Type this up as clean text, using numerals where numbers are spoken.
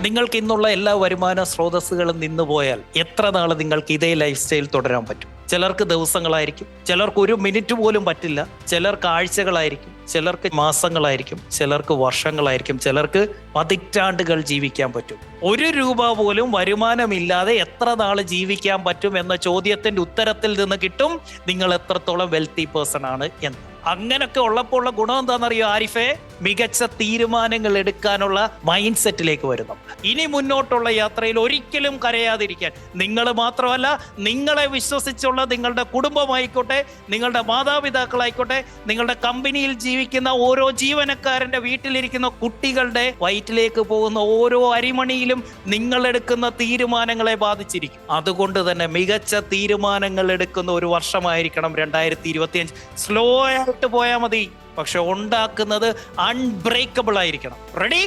നിങ്ങൾക്ക് ഇന്നുള്ള എല്ലാ വരുമാന സ്രോതസ്സുകളും നിന്നുപോയാൽ എത്ര നാൾ നിങ്ങൾക്ക് ഇതേ ലൈഫ് സ്റ്റൈൽ തുടരാൻ പറ്റും? ചിലർക്ക് ദിവസങ്ങളായിരിക്കും, ചിലർക്ക് ഒരു മിനിറ്റ് പോലും പറ്റില്ല, ചിലർക്ക് ആഴ്ചകളായിരിക്കും, ചിലർക്ക് മാസങ്ങളായിരിക്കും, ചിലർക്ക് വർഷങ്ങളായിരിക്കും, ചിലർക്ക് പതിറ്റാണ്ടുകൾ ജീവിക്കാൻ പറ്റും. 1 രൂപ പോലും വരുമാനമില്ലാതെ എത്ര നാൾ ജീവിക്കാൻ പറ്റും എന്ന ചോദ്യത്തിന്റെ ഉത്തരത്തിൽ നിന്ന് കിട്ടും നിങ്ങൾ എത്രത്തോളം വെൽത്തി പേഴ്സൺ ആണ് എന്ന്. അങ്ങനൊക്കെ ഉള്ളപ്പോൾ ഉള്ള ഗുണം എന്താണെന്നറിയോ ആരിഫേ? മികച്ച തീരുമാനങ്ങൾ എടുക്കാനുള്ള മൈൻഡ് സെറ്റിലേക്ക് വരുന്നു. ഇനി മുന്നോട്ടുള്ള യാത്രയിൽ ഒരിക്കലും കരയാതിരിക്കാൻ, നിങ്ങൾ മാത്രമല്ല നിങ്ങളെ വിശ്വസിച്ചുള്ള നിങ്ങളുടെ കുടുംബമായിക്കോട്ടെ, നിങ്ങളുടെ മാതാപിതാക്കളായിക്കോട്ടെ, നിങ്ങളുടെ കമ്പനിയിൽ ജീവിക്കുന്ന ഓരോ ജീവനക്കാരന്റെ വീട്ടിലിരിക്കുന്ന കുട്ടികളുടെ വയറ്റിലേക്ക് പോകുന്ന ഓരോ അരിമണിയിലും നിങ്ങൾ എടുക്കുന്ന തീരുമാനങ്ങളെ ബാധിച്ചിരിക്കും. അതുകൊണ്ട് തന്നെ മികച്ച തീരുമാനങ്ങൾ എടുക്കുന്ന ഒരു വർഷമായിരിക്കണം 2025. സ്ലോ ആയിട്ട് പോയാൽ മതി, പക്ഷെ ഉണ്ടാക്കുന്നത് അൺബ്രേക്കബിൾ ആയിരിക്കണം. റെഡി?